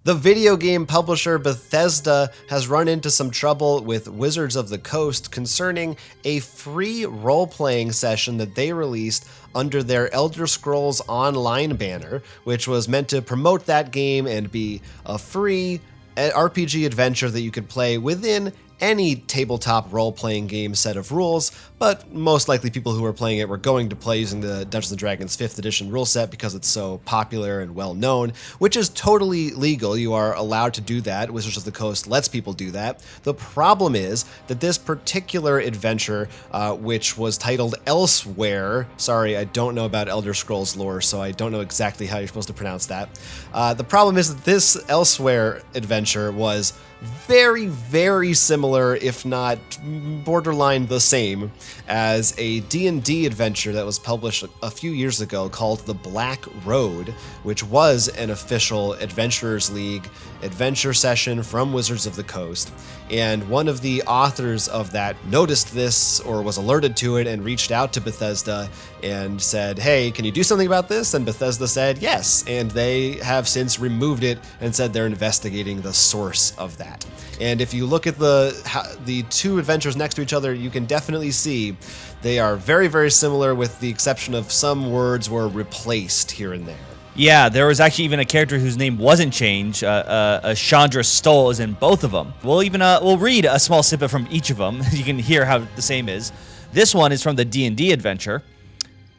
The video game publisher Bethesda has run into some trouble with Wizards of the Coast concerning a free role-playing session that they released under their Elder Scrolls Online banner, which was meant to promote that game and be a free RPG adventure that you could play within any tabletop role-playing game set of rules, but most likely people who are playing it were going to play using the Dungeons & Dragons 5th edition rule set because it's so popular and well-known, which is totally legal. You are allowed to do that. Wizards of the Coast lets people do that. The problem is that this particular adventure, which was titled Elsewhere, sorry, I don't know about Elder Scrolls lore, so I don't know exactly how you're supposed to pronounce that. The problem is that this Elsewhere adventure was very, very similar, if not borderline the same, as a D&D adventure that was published a few years ago called The Black Road, which was an official Adventurers League adventure session from Wizards of the Coast. And one of the authors of that noticed this or was alerted to it and reached out to Bethesda and said, hey, can you do something about this? And Bethesda said yes, and they have since removed it and said they're investigating the source of that. And if you look at the two adventures next to each other, you can definitely see they are very, very similar with the exception of some words were replaced here and there. Yeah, there was actually even a character whose name wasn't changed. Chandra Stoll is in both of them. We'll read a small snippet from each of them. You can hear how the same is. This one is from the D&D adventure.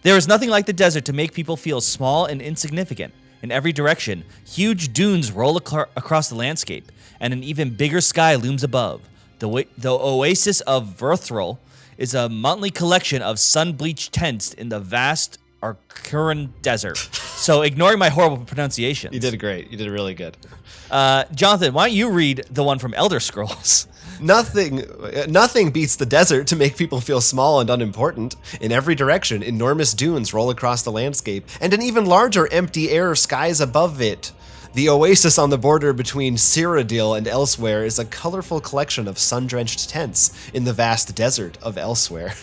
There is nothing like the desert to make people feel small and insignificant. In every direction, huge dunes roll across the landscape, and an even bigger sky looms above. The oasis of Verthrol is a motley collection of sun-bleached tents in the vast Arcuran Desert. So ignoring my horrible pronunciations. You did great. You did really good. Jonathan, why don't you read the one from Elder Scrolls? Nothing beats the desert to make people feel small and unimportant. In every direction, enormous dunes roll across the landscape, and an even larger empty air skies above it. The oasis on the border between Cyrodiil and Elsewhere is a colorful collection of sun-drenched tents in the vast desert of Elsewhere.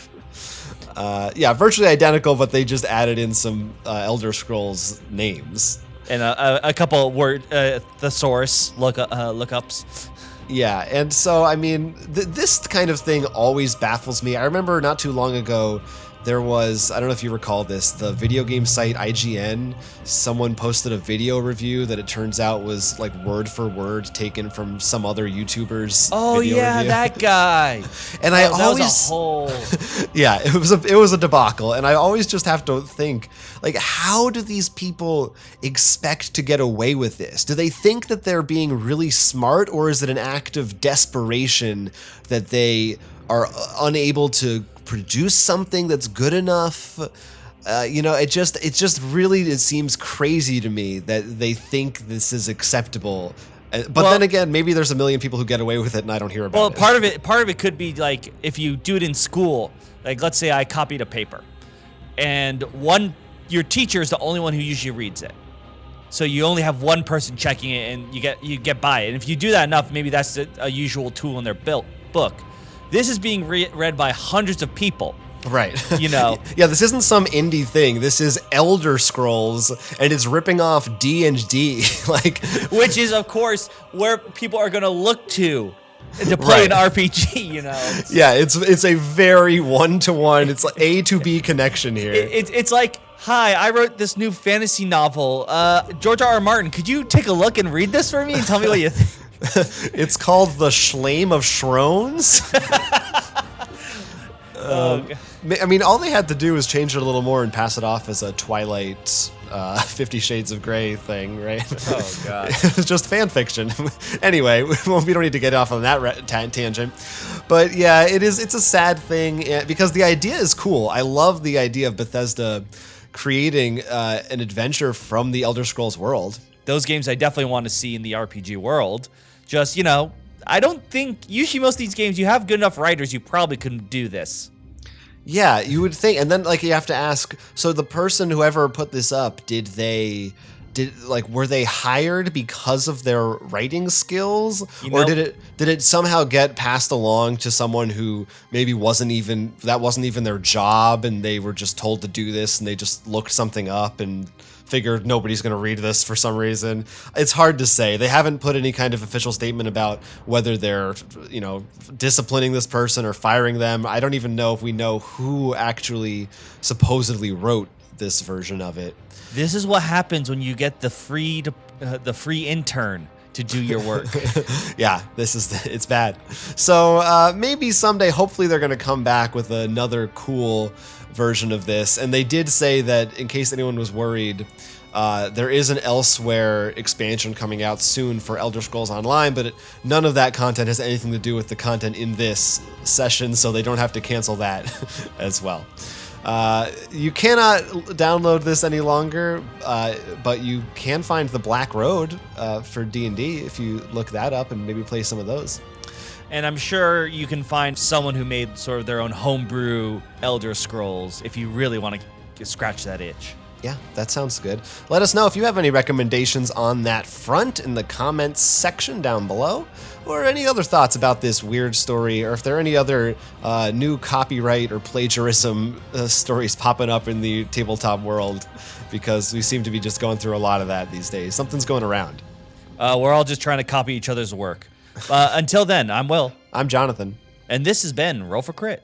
Virtually identical, but they just added in some Elder Scrolls names. And a couple thesaurus lookups. Yeah, and so, I mean, this kind of thing always baffles me. I remember not too long ago, there was, I don't know if you recall this, the video game site IGN, someone posted a video review that it turns out was like word for word taken from some other YouTuber's video review. That guy. And I always, yeah, it was a debacle. And I always just have to think, like, how do these people expect to get away with this? Do they think that they're being really smart, or is it an act of desperation that they are unable to produce something that's good enough? It seems crazy to me that they think this is acceptable. But then again, maybe there's a million people who get away with it and I don't hear about it. Well, part of it could be like if you do it in school, like let's say I copied a paper and your teacher is the only one who usually reads it. So you only have one person checking it and you get by it. And if you do that enough, maybe that's a usual tool in their book. This is being read by hundreds of people. Right. You know. Yeah, this isn't some indie thing. This is Elder Scrolls, and it's ripping off D&D. Which is, of course, where people are going to look to play an RPG, you know. Yeah, it's a very one-to-one, it's like A to B connection here. It's like, hi, I wrote this new fantasy novel. George R.R. Martin, could you take a look and read this for me and tell me what you think? It's called The Schlame of Shrones. I mean, all they had to do was change it a little more and pass it off as a Twilight 50 Shades of Grey thing, right? Oh, God. It's just fan fiction. Anyway, we don't need to get off on that tangent. But yeah, it's a sad thing because the idea is cool. I love the idea of Bethesda creating an adventure from the Elder Scrolls world. Those games I definitely want to see in the RPG world. Just, I don't think, usually most of these games, you have good enough writers, you probably couldn't do this. Yeah, you would think. And then, you have to ask, so the person, whoever put this up, were they hired because of their writing skills? Or did it somehow get passed along to someone who maybe wasn't even their job and they were just told to do this and they just looked something up and figured nobody's going to read this for some reason. It's hard to say. They haven't put any kind of official statement about whether they're, disciplining this person or firing them. I don't even know if we know who actually supposedly wrote this version of it. This is what happens when you get the free intern to do your work. Yeah, it's bad. So maybe someday, hopefully they're going to come back with another cool version of this. And they did say that, in case anyone was worried, there is an Elsewhere expansion coming out soon for Elder Scrolls Online, but none of that content has anything to do with the content in this session, so they don't have to cancel that as well. You cannot download this any longer, but you can find the Black Road for D&D if you look that up and maybe play some of those. And I'm sure you can find someone who made sort of their own homebrew Elder Scrolls if you really want to scratch that itch. Yeah, that sounds good. Let us know if you have any recommendations on that front in the comments section down below, or any other thoughts about this weird story, or if there are any other new copyright or plagiarism stories popping up in the tabletop world, because we seem to be just going through a lot of that these days. Something's going around. We're all just trying to copy each other's work. Until then, I'm Will. I'm Jonathan. And this has been Roll for Crit.